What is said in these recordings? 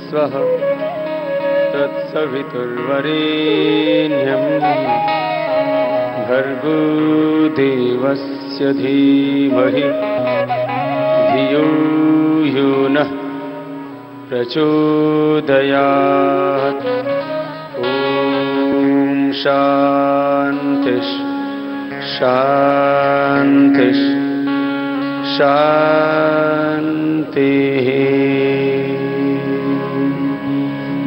स्वः तत्सवितुर्वरेण्यं भर्गो देवस्य धीमहि धियो यो नः प्रचोदयात्। ॐ शान्ति शान्ति शान्ति।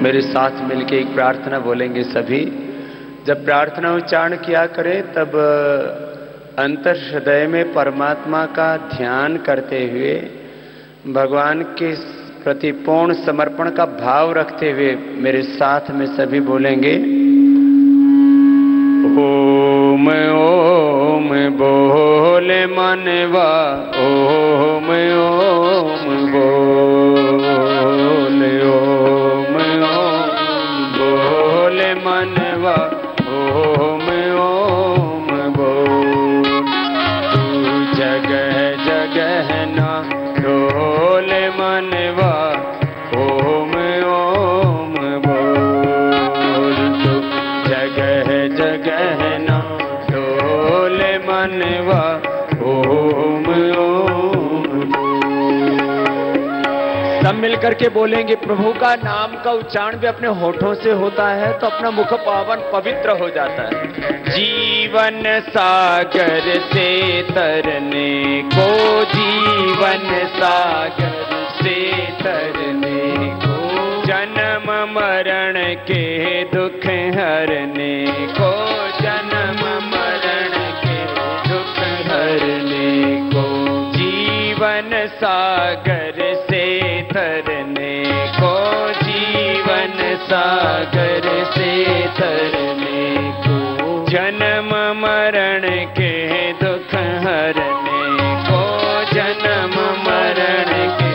मेरे साथ मिलके एक प्रार्थना बोलेंगे सभी। जब प्रार्थना उच्चारण किया करें तब अंतर हृदय में परमात्मा का ध्यान करते हुए भगवान के प्रति पूर्ण समर्पण का भाव रखते हुए मेरे साथ में सभी बोलेंगे ओम ओम बोले मनवा ओम ओम बोले ओम ओम बोले मनवा ओम ओम बोल। तू जगह जगह ना डोले मनवा ओम ओम बोल। तू जगह जगह ना डोले मनवा ओम ओम बोल। सब मिलकर के बोलेंगे प्रभु का नाम का उच्चारण भी अपने होठों से होता है तो अपना मुख पावन पवित्र हो जाता है। जीवन सागर से तरने को जीवन सागर से तरने को जन्म मरण के दुख हरने को जन्म मरण के दुख हरने को जीवन सागर से तरने को जीवन सागर से तरने को जन्म मरण के दुख हरने को जन्म मरण के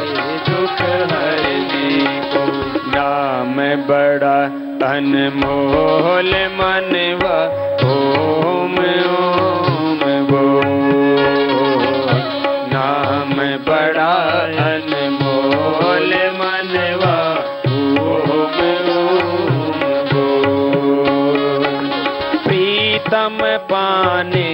दुख हरने को। नाम बड़ा अनमोल मनवा ओम ओम बोल। नाम बड़ा अनमोल मनवा ओम ओम बोल। प्रीतम पाने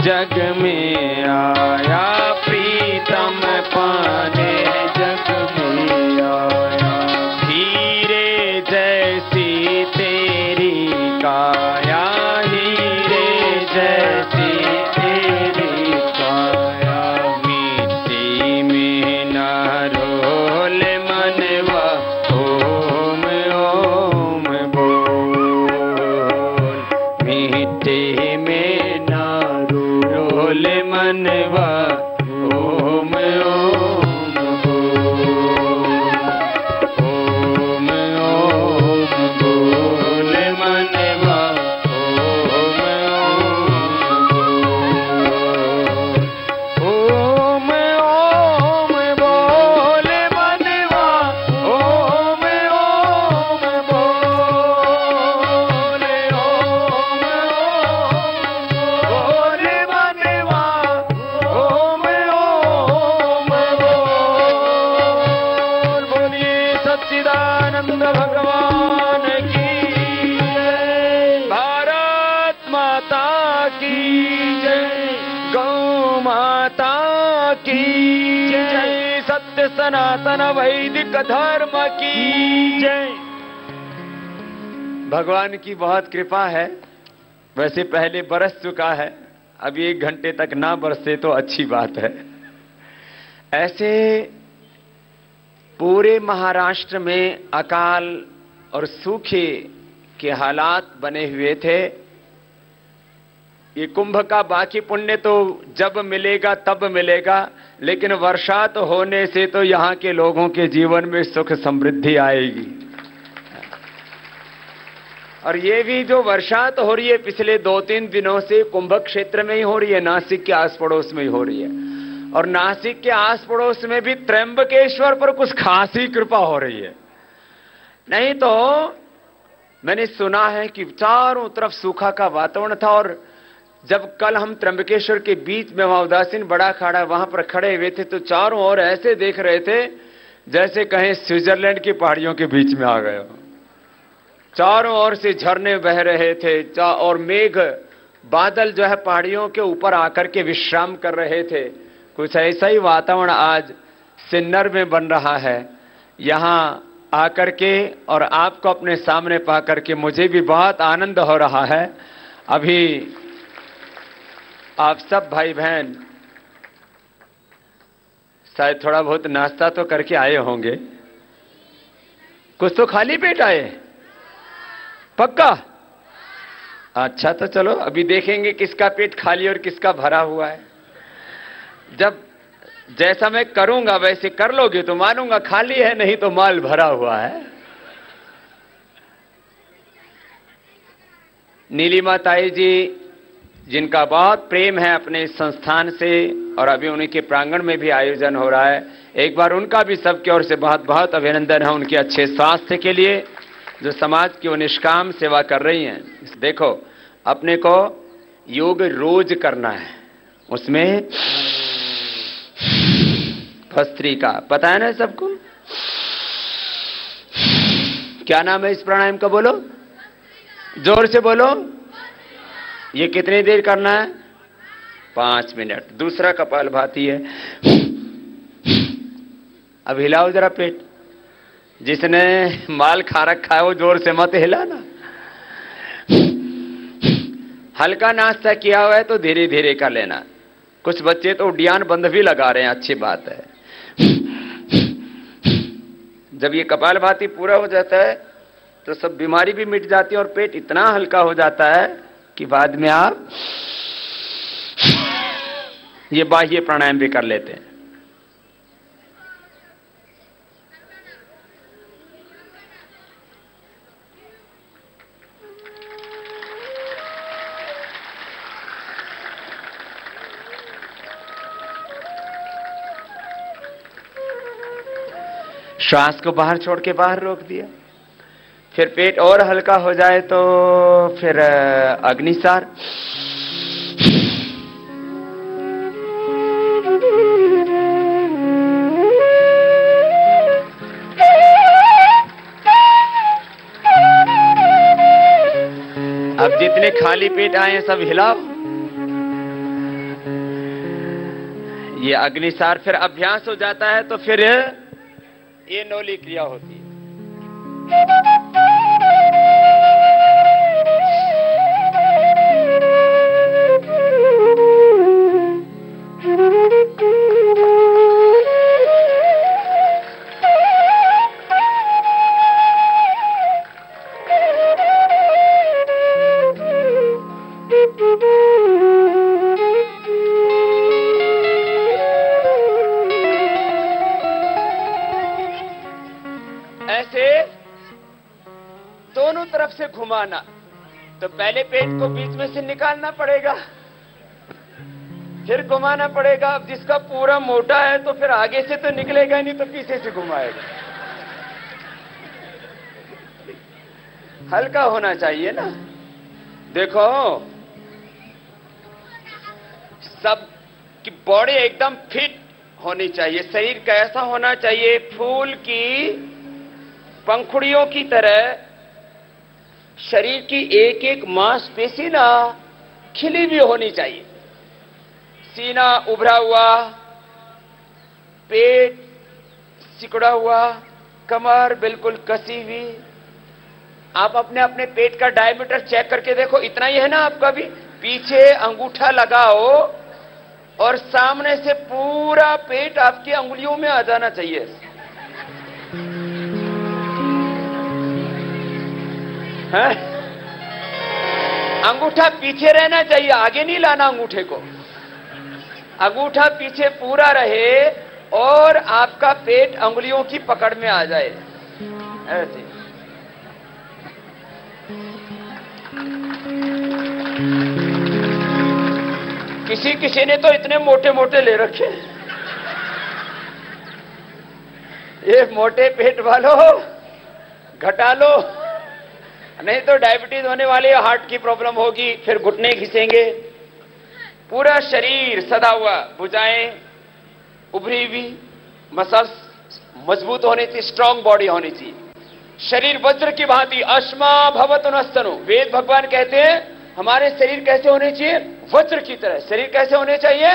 जग में आया प्रीतम पाने जग में आया। हीरे जैसी तेरी काया हीरे जैसी तेरी काया। मिट्टी में ना रोल मनवा ओम ओम बोल। मिट्टी में ना रोल मनवा ओम ओम बोल। ओम ओम बोल मनवा ओम ओम बोल। ओम ओम बोल मनवा ओम ओम बोल। ओम ओम बोल मनवा ओम ओम बोल। बोलिए सच्चिदानंद भगवान की जय। भारत माता की जय। गौ माता की जय। सत्य सनातन वैदिक धर्म की जय। भगवान की बहुत कृपा है। वैसे पहले बरस चुका है, अभी 1 घंटे तक ना बरसे तो अच्छी बात है। ऐसे पूरे महाराष्ट्र में अकाल और सूखे के हालात बने हुए थे। ये कुंभ का बाकी पुण्य तो जब मिलेगा तब मिलेगा, लेकिन वर्षा तो होने से तो यहाँ के लोगों के जीवन में सुख समृद्धि आएगी। और ये भी जो वर्षा तो हो रही है पिछले 2-3 दिनों से कुंभ क्षेत्र में ही हो रही है, नासिक के आस पड़ोस में ही हो रही है। और नासिक के आस पड़ोस में भी त्र्यंबकेश्वर पर कुछ खासी कृपा हो रही है। नहीं तो मैंने सुना है कि चारों तरफ सूखा का वातावरण था। और जब कल हम त्र्यंबकेश्वर के बीच में वहां उदासीन बड़ा अखाड़ा वहां पर खड़े हुए थे तो चारों ओर ऐसे देख रहे थे जैसे कहीं स्विट्जरलैंड की पहाड़ियों के बीच में आ गए हो। चारों ओर से झरने बह रहे थे और मेघ बादल जो है पहाड़ियों के ऊपर आकर के विश्राम कर रहे थे। कुछ ऐसा ही वातावरण आज सिन्नर में बन रहा है। यहां आकर के और आपको अपने सामने पा करके मुझे भी बहुत आनंद हो रहा है। अभी आप सब भाई बहन शायद थोड़ा बहुत नाश्ता तो करके आए होंगे, कुछ तो खाली पेट आए, पक्का? अच्छा, तो चलो अभी देखेंगे किसका पेट खाली और किसका भरा हुआ है। जब जैसा मैं करूंगा वैसे कर लोगे तो मानूंगा खाली है, नहीं तो माल भरा हुआ है। नीलिमा ताई जी, जिनका बहुत प्रेम है अपने संस्थान से और अभी उन्हीं के प्रांगण में भी आयोजन हो रहा है, एक बार उनका भी सबकी ओर से बहुत बहुत अभिनंदन है उनके अच्छे स्वास्थ्य के लिए, जो समाज की वो निष्काम सेवा कर रही हैं। देखो, अपने को योग रोज करना है, उसमें भस्त्रिका पता है ना सबको? क्या नाम है इस प्राणायाम का? बोलो, जोर से बोलो। ये कितनी देर करना है? 5 मिनट। दूसरा कपालभाति है। अब हिलाओ जरा पेट। जिसने माल खा रखा है वो जोर से मत हिलाना। हल्का नाश्ता किया हुआ है तो धीरे धीरे कर लेना। कुछ बच्चे तो उड्डयन बंद भी लगा रहे हैं, अच्छी बात है। जब ये कपालभाति पूरा हो जाता है तो सब बीमारी भी मिट जाती है और पेट इतना हल्का हो जाता है कि बाद में आप ये बाह्य प्राणायाम भी कर लेते हैं। श्वास को बाहर छोड़ के बाहर रोक दिया। फिर पेट और हल्का हो जाए तो फिर अग्निसार। अब जितने खाली पेट आए हैं सब हिलाओ। ये अग्निसार फिर अभ्यास हो जाता है तो फिर ये नौली क्रिया होती है। दोनों तरफ से घुमाना। तो पहले पेट को बीच में से निकालना पड़ेगा, फिर घुमाना पड़ेगा। अब जिसका पूरा मोटा है तो फिर आगे से तो निकलेगा नहीं, तो पीछे से घुमाएगा। हल्का होना चाहिए ना। देखो, सब की बॉडी एकदम फिट होनी चाहिए। शरीर कैसा होना चाहिए? फूल की पंखुड़ियों की तरह शरीर की एक एक मांसपेशी ना खिली भी होनी चाहिए। सीना उभरा हुआ, पेट सिकुड़ा हुआ, कमर बिल्कुल कसी हुई। आप अपने अपने पेट का डायमीटर चेक करके देखो, इतना ही है ना आपका भी? पीछे अंगूठा लगाओ और सामने से पूरा पेट आपकी अंगुलियों में आ जाना चाहिए। है? अंगूठा पीछे रहना चाहिए, आगे नहीं लाना अंगूठे को। अंगूठा पीछे पूरा रहे और आपका पेट अंगुलियों की पकड़ में आ जाए, ऐसे। किसी किसी ने तो इतने मोटे मोटे ले रखे। ये मोटे पेट वालों घटा लो, नहीं तो डायबिटीज होने वाले, हार्ट की प्रॉब्लम होगी, फिर घुटने घिसेंगे। पूरा शरीर सदा हुआ, भुजाएं उभरी हुई, मसल्स मजबूत होनी चाहिए, स्ट्रांग बॉडी होनी चाहिए। शरीर वज्र की भांति अश्मा भवतु नस्तनु। वेद भगवान कहते हैं हमारे शरीर कैसे होने चाहिए? वज्र की तरह। शरीर कैसे होने चाहिए?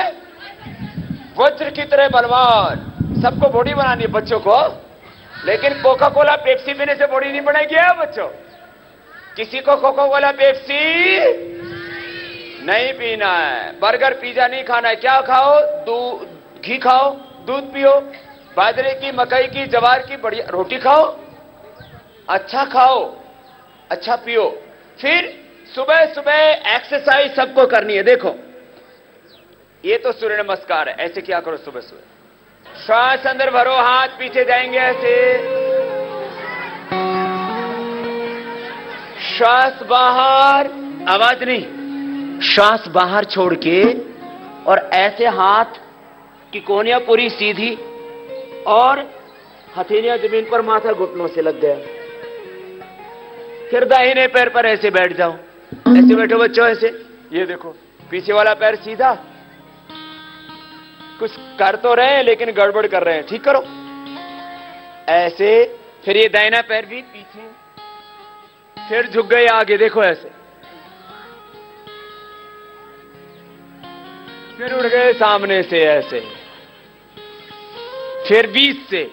वज्र की तरह बलवान। सबको बॉडी बनानी है बच्चों को, लेकिन कोका कोला पेप्सी पीने से बॉडी नहीं बनेगी है बच्चों। किसी को कोका कोला पेप्सी नहीं पीना है, बर्गर पिज्जा नहीं खाना है। क्या खाओ? घी खाओ, दूध पियो, बाजरे की, मकई की, जवार की बढ़िया रोटी खाओ, अच्छा खाओ, अच्छा पियो। फिर सुबह सुबह एक्सरसाइज सबको करनी है। देखो ये तो सूर्य नमस्कार है, ऐसे क्या करो सुबह सुबह। श्वास अंदर भरो, हाथ पीछे जाएंगे ऐसे, श्वास बाहर, आवाज नहीं, श्वास बाहर छोड़ के और ऐसे हाथ की कोहनियां पूरी सीधी और हथेलियां जमीन पर, माथा घुटनों से लग गया। फिर दाहिने पैर पर ऐसे बैठ जाओ, ऐसे बैठो बच्चों ऐसे। ये देखो पीछे वाला पैर सीधा, कुछ कर तो रहे हैं लेकिन गड़बड़ कर रहे हैं, ठीक करो ऐसे। फिर ये दाहिना पैर भी पीछे, फिर झुक गए आगे, देखो ऐसे। फिर उड़ गए सामने से ऐसे, फिर बीच से,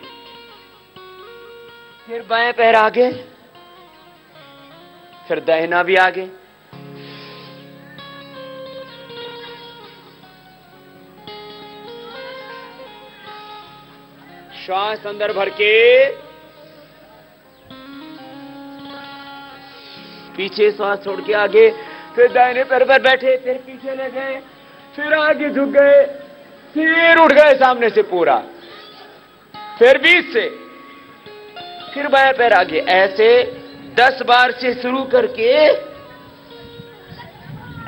फिर बाएं पैर आगे, फिर दाहिना भी आगे। श्वास अंदर भर के, पीछे श्वास छोड़ के आगे, फिर दाहिने पैर पर बैठे, फिर पीछे ले गए, फिर आगे झुक गए, फिर उठ गए सामने से पूरा, फिर बीच से, फिर बाएं पैर आगे। ऐसे 10 बार से शुरू करके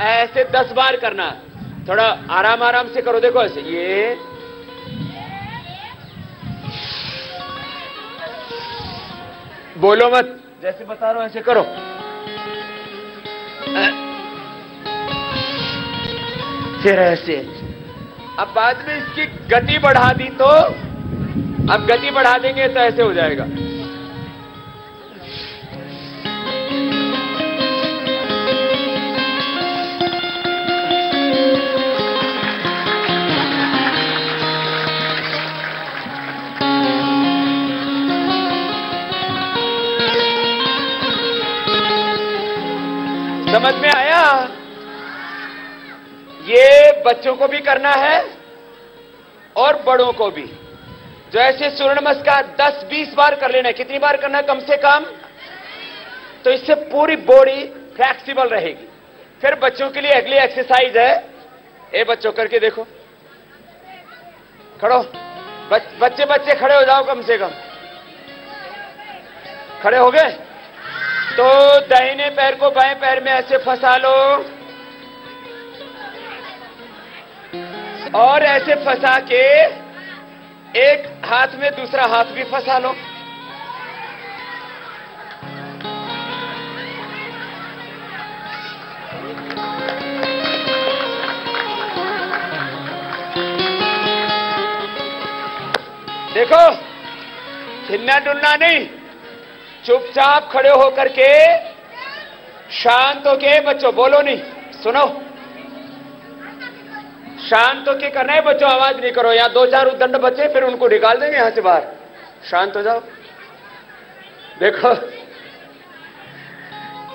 ऐसे 10 बार करना। थोड़ा आराम आराम से करो, देखो ऐसे, ये बोलो मत, जैसे बता रहा हूं ऐसे करो। फिर ऐसे। अब बाद में इसकी गति बढ़ा दी तो, अब गति बढ़ा देंगे तो ऐसे हो जाएगा। समझ में आया? ये बच्चों को भी करना है और बड़ों को भी। जो ऐसे सूर्य नमस्कार 10-20 बार कर लेना है। कितनी बार करना है? कम से कम। तो इससे पूरी बॉडी फ्लेक्सिबल रहेगी। फिर बच्चों के लिए अगली एक्सरसाइज है, ए बच्चों करके देखो, खड़ो, बच्चे बच्चे खड़े हो जाओ, कम से कम खड़े हो गए तो दाहिने पैर को बाएं पैर में ऐसे फंसा लो और ऐसे फंसा के एक हाथ में दूसरा हाथ भी फंसा लो। देखो, हिलना डुलना नहीं, चुपचाप खड़े होकर के, शांत होके, बच्चों बोलो नहीं, सुनो, शांत होके करना है बच्चों, आवाज नहीं करो। या 2-4 उद्दंड बच्चे, फिर उनको निकाल देंगे यहां से बाहर। शांत हो जाओ। देखो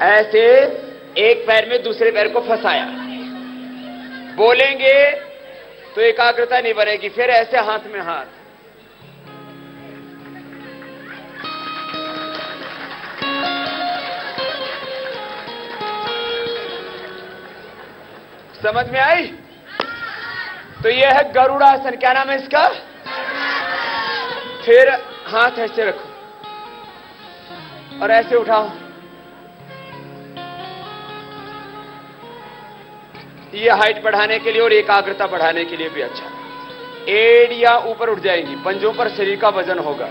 ऐसे एक पैर में दूसरे पैर को फंसाया, बोलेंगे तो एकाग्रता नहीं बनेगी। फिर ऐसे हाथ में हाथ, समझ में आई? तो यह है गरुड़ासन। क्या नाम है इसका? फिर हाथ ऐसे रखो और ऐसे उठाओ। ये हाइट बढ़ाने के लिए और एकाग्रता बढ़ाने के लिए भी अच्छा। एड़ियां ऊपर उठ जाएंगी, पंजों पर शरीर का वजन होगा।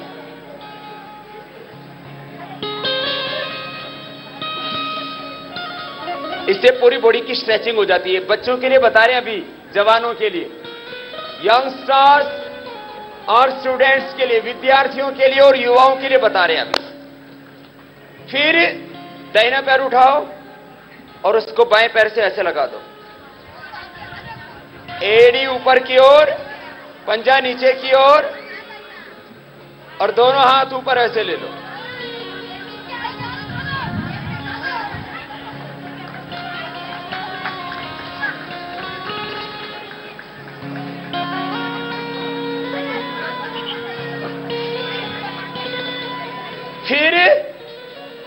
इससे पूरी बॉडी की स्ट्रेचिंग हो जाती है। बच्चों के लिए बता रहे हैं, अभी जवानों के लिए, यंगस्टर्स और स्टूडेंट्स के लिए, विद्यार्थियों के लिए और युवाओं के लिए बता रहे हैं अभी। फिर दाहिना पैर उठाओ और उसको बाएं पैर से ऐसे लगा दो, एड़ी ऊपर की ओर, पंजा नीचे की ओर, और दोनों हाथ ऊपर ऐसे ले लो। फिर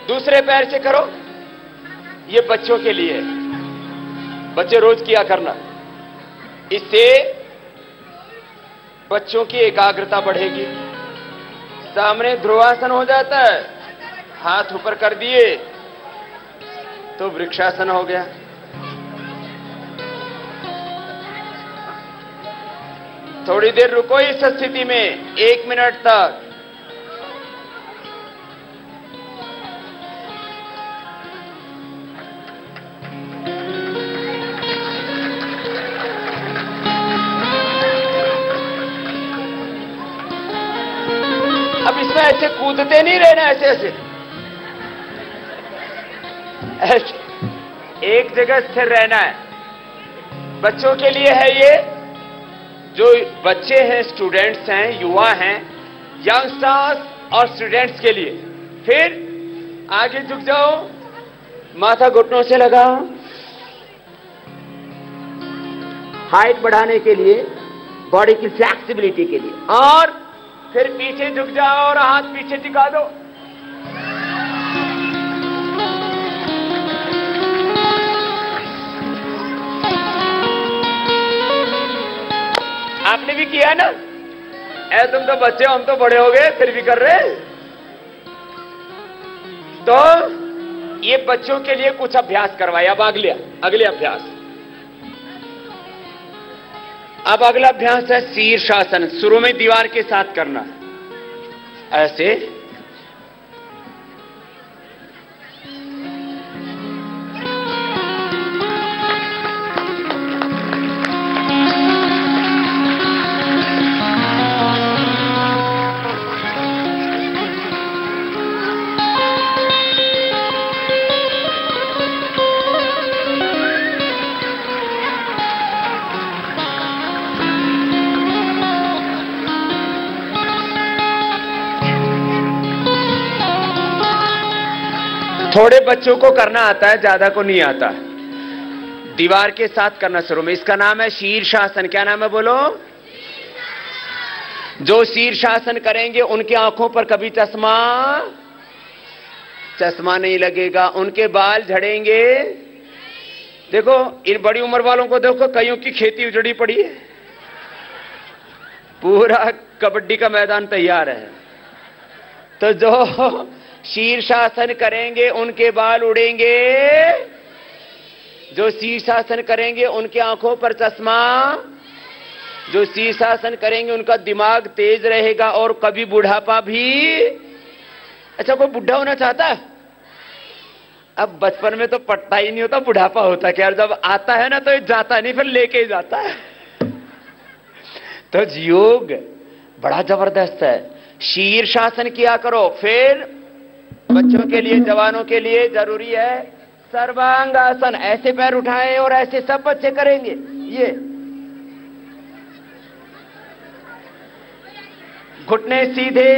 दूसरे पैर से करो। ये बच्चों के लिए है, बच्चे रोज किया करना, इससे बच्चों की एकाग्रता बढ़ेगी। सामने ध्रुवासन हो जाता है, हाथ ऊपर कर दिए तो वृक्षासन हो गया। थोड़ी देर रुको इस स्थिति में, 1 मिनट तक। अब इसमें ऐसे कूदते नहीं रहना, ऐसे ऐसे एक जगह स्थिर रहना है। बच्चों के लिए है ये, जो बच्चे हैं, स्टूडेंट्स हैं, युवा हैं, यंगस्टर्स और स्टूडेंट्स के लिए। फिर आगे झुक जाओ, माथा घुटनों से लगाओ, हाइट बढ़ाने के लिए, बॉडी की फ्लेक्सिबिलिटी के लिए। और फिर पीछे झुक जाओ और हाथ पीछे टिका दो। आपने भी किया ना? तुम तो बच्चे हो, हम तो बड़े हो गए, फिर भी कर रहे। तो ये बच्चों के लिए कुछ अभ्यास करवाए। अब अगले अभ्यास। अब अगला अभ्यास है शीर्षासन। शुरू में दीवार के साथ करना, ऐसे। थोड़े बच्चों को करना आता है, ज्यादा को नहीं आता। दीवार के साथ करना शुरू में। इसका नाम है शीर्षासन। क्या नाम है बोलो? जो शीर्षासन करेंगे उनकी आंखों पर कभी चश्मा नहीं लगेगा, उनके बाल झड़ेंगे। देखो इन बड़ी उम्र वालों को देखो, कईयों की खेती उजड़ी पड़ी है, पूरा कबड्डी का मैदान तैयार है। तो जो शीर्षासन करेंगे उनके बाल उड़ेंगे, जो शीर्षासन करेंगे उनकी आंखों पर चश्मा, जो शीर्षासन करेंगे उनका दिमाग तेज रहेगा और कभी बुढ़ापा भी। अच्छा, कोई बुढ़ा होना चाहता है? अब बचपन में तो पटता ही नहीं होता, बुढ़ापा होता क्या? जब आता है ना तो ये जाता नहीं, फिर लेके ही जाता है। तो योग बड़ा जबरदस्त है। शीर्षासन किया करो। फिर बच्चों के लिए, जवानों के लिए जरूरी है सर्वांगासन। ऐसे पैर उठाएं और ऐसे सब बच्चे करेंगे। ये घुटने सीधे,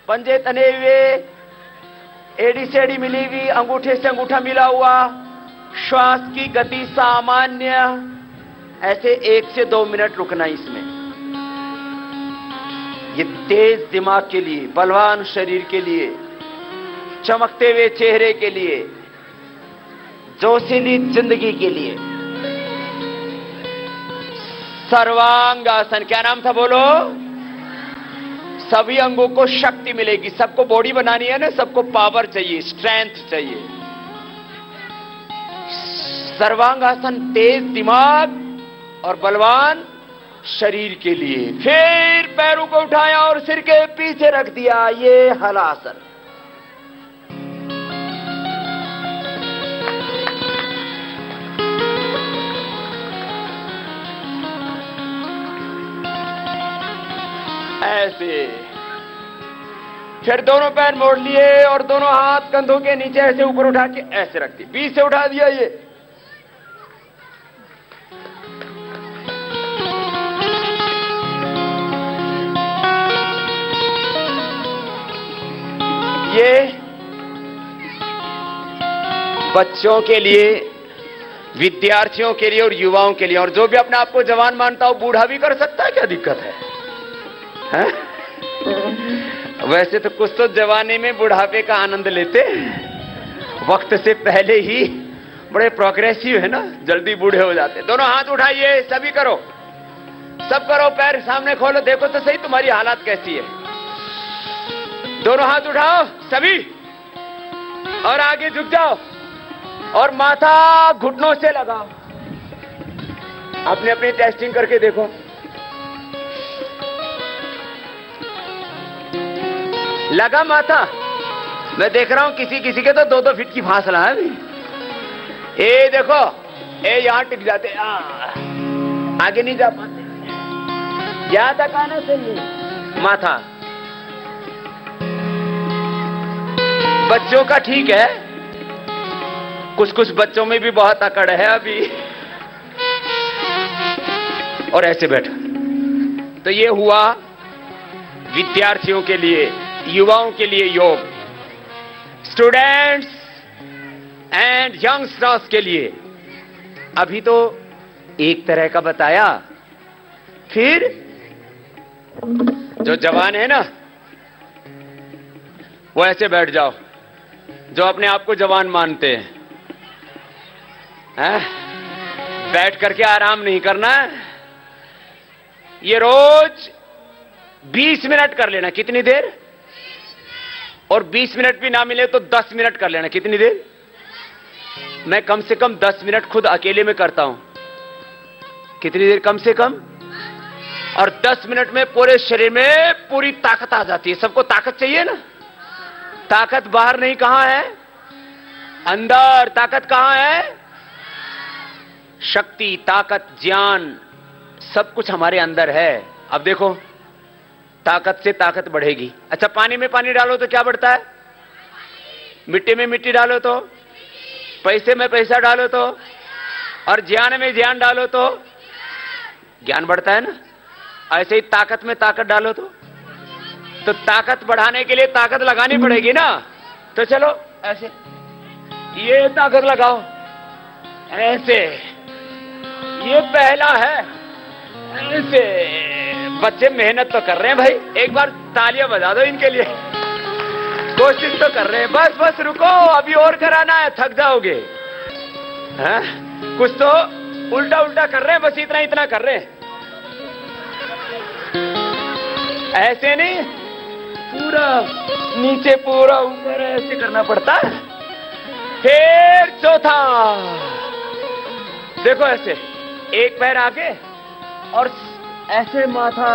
पंजे तने हुए, एड़ी से एड़ी मिली हुई, अंगूठे से अंगूठा मिला हुआ, श्वास की गति सामान्य। ऐसे 1 से 2 मिनट रुकना इसमें। ये तेज दिमाग के लिए, बलवान शरीर के लिए, चमकते हुए चेहरे के लिए, जोशीली जिंदगी के लिए। सर्वांगासन। क्या नाम था बोलो? सभी अंगों को शक्ति मिलेगी। सबको बॉडी बनानी है ना, सबको पावर चाहिए, स्ट्रेंथ चाहिए। सर्वांगासन तेज दिमाग और बलवान शरीर के लिए। फिर पैरों को उठाया और सिर के पीछे रख दिया, ये हलासन। ऐसे। फिर दोनों पैर मोड़ लिए और दोनों हाथ कंधों के नीचे ऐसे ऊपर उठा के ऐसे रख दिए, बीच से उठा दिया। ये बच्चों के लिए, विद्यार्थियों के लिए और युवाओं के लिए, और जो भी अपने आप को जवान मानता हो बूढ़ा भी कर सकता है, क्या दिक्कत है, हैं? वैसे तो कुछ तो जवानी में बुढ़ापे का आनंद लेते, वक्त से पहले ही बड़े प्रोग्रेसिव है ना, जल्दी बूढ़े हो जाते। दोनों हाथ उठाइए, सभी करो, सब करो, पैर सामने खोलो, देखो तो सही तुम्हारी हालत कैसी है। दोनों हाथ उठाओ सभी, और आगे झुक जाओ और माथा घुटनों से लगाओ। अपनी अपनी टेस्टिंग करके देखो। लगा माथा? मैं देख रहा हूं किसी किसी के तो 2-2 फीट की फासला है अभी। ए देखो, ए यहां टिक जाते, आगे नहीं जा पाते, यहां तक आना चाहिए माथा। बच्चों का ठीक है, कुछ कुछ बच्चों में भी बहुत अकड़ है अभी। और ऐसे बैठो। तो ये हुआ विद्यार्थियों के लिए, युवाओं के लिए योग, स्टूडेंट्स एंड यंगस्टर्स के लिए। अभी तो एक तरह का बताया, फिर जो जवान है ना वो ऐसे बैठ जाओ, जो अपने आप को जवान मानते हैं। बैठ करके आराम नहीं करना है, ये रोज 20 मिनट कर लेना। कितनी देर? और 20 मिनट भी ना मिले तो 10 मिनट कर लेना। कितनी देर? मैं कम से कम 10 मिनट खुद अकेले में करता हूं। कितनी देर? कम से कम। और 10 मिनट में पूरे शरीर में पूरी ताकत आ जाती है। सबको ताकत चाहिए ना? ताकत बाहर नहीं, कहां है? अंदर। ताकत कहां है? शक्ति, ताकत, ज्ञान सब कुछ हमारे अंदर है। अब देखो, ताकत से ताकत बढ़ेगी। अच्छा, पानी में पानी डालो तो क्या बढ़ता है? मिट्टी में मिट्टी डालो तो, पैसे में पैसा डालो तो, और ज्ञान में ज्ञान डालो तो ज्ञान बढ़ता है ना। ऐसे ही ताकत में ताकत डालो तो ताकत बढ़ाने के लिए ताकत लगानी पड़ेगी ना। तो चलो ऐसे, ये ताकत लगाओ ऐसे, ये पहला है ऐसे। बच्चे मेहनत तो कर रहे हैं भाई, एक बार तालियां बजा दो इनके लिए। कोशिश तो कर रहे हैं। बस बस रुको, अभी और कराना है, थक जाओगे। हैं? कुछ तो उल्टा उल्टा कर रहे हैं, बस इतना इतना कर रहे हैं। ऐसे नहीं, पूरा नीचे पूरा ऊपर ऐसे करना पड़ता है। फिर चौथा, देखो ऐसे, एक पैर आगे और ऐसे माथा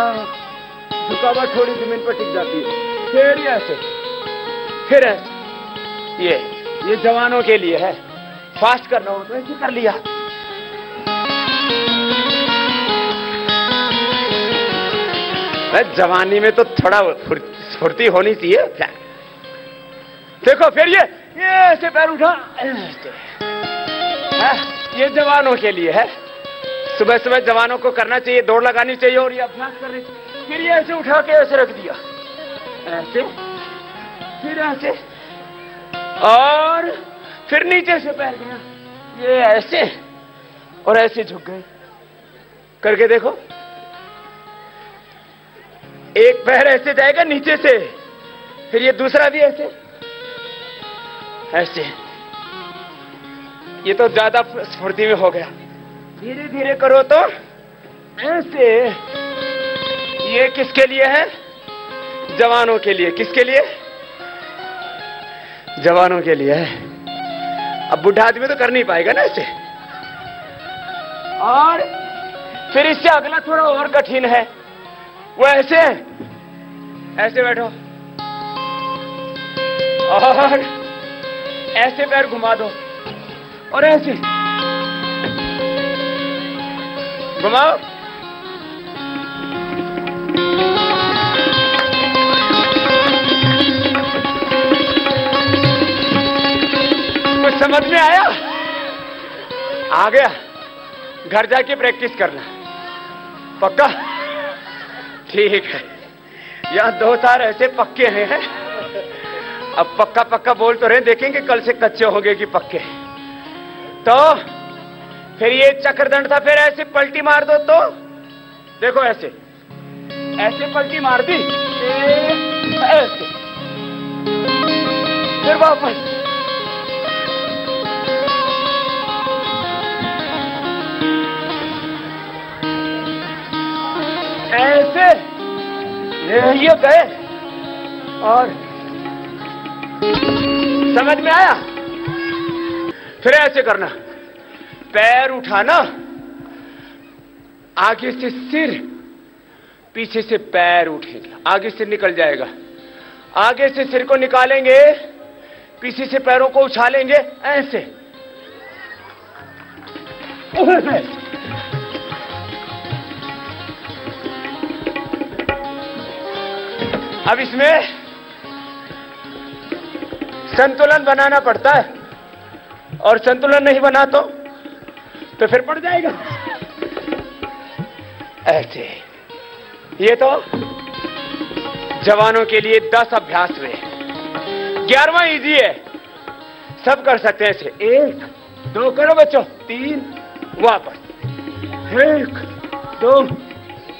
झुका हुआ थोड़ी जमीन पर टिक जाती है। फिर ऐसे, फिर ऐसे। ये जवानों के लिए है। फास्ट करना हो तो ऐसे कर लिया। जवानी में तो थोड़ा फुर्ती होनी चाहिए। देखो फिर ये ऐसे पैर उठा, ये जवानों के लिए है। सुबह सुबह जवानों को करना चाहिए, दौड़ लगानी चाहिए और ये अभ्यास करने। फिर ये ऐसे उठा के ऐसे रख दिया, ऐसे, फिर ऐसे, और फिर नीचे से पैर गया, ये ऐसे और ऐसे झुक गए। करके देखो, एक पैर ऐसे जाएगा नीचे से, फिर ये दूसरा भी ऐसे ऐसे। ये तो ज्यादा स्फूर्ति में हो गया। धीरे धीरे करो तो ऐसे। ये किसके लिए है? जवानों के लिए। किसके लिए? जवानों के लिए है। अब बुढ़ा आदमी तो कर नहीं पाएगा ना ऐसे। और फिर इससे अगला थोड़ा और कठिन है, वो ऐसे ऐसे बैठो और ऐसे पैर घुमा दो और ऐसे घुमाओ। समझ में आया? आ गया? घर जाके प्रैक्टिस करना, पक्का? ठीक है। यहाँ 2 तार ऐसे पक्के हैं, अब पक्का पक्का बोल तो रहे, देखेंगे कल से कच्चे होंगे कि पक्के। तो फिर ये चक्रदंड था, फिर ऐसे पलटी मार दो तो देखो, ऐसे ऐसे पलटी मार दी, ऐसे, फिर वापस, ऐसे, ये गए। और समझ में आया? फिर ऐसे करना, पैर उठाना, आगे से सिर, पीछे से पैर उठेगा, आगे से निकल जाएगा, आगे से सिर को निकालेंगे, पीछे से पैरों को उछालेंगे, ऐसे। अब इसमें संतुलन बनाना पड़ता है, और संतुलन नहीं बना तो फिर पड़ जाएगा ऐसे। ये तो जवानों के लिए 10 अभ्यास हुए, 11वां इजी है, सब कर सकते हैं ऐसे। 1 2 करो बच्चों, 3 वापस, 1 2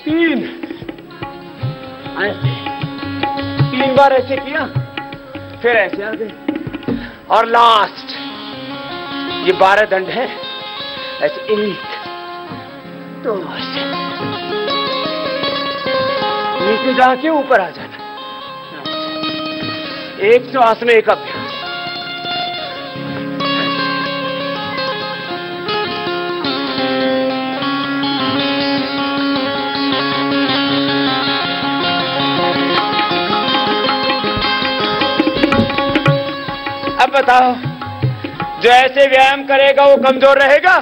3 ऐसे, 3 बार ऐसे किया, फिर ऐसे आ गए। और लास्ट ये 12 दंड है ऐसे, 1 2 ऐसे, नीचे जाके ऊपर आ जाना, 1 श्वास में 1 अभ्यास। अब बताओ, जो ऐसे व्यायाम करेगा वो कमजोर रहेगा?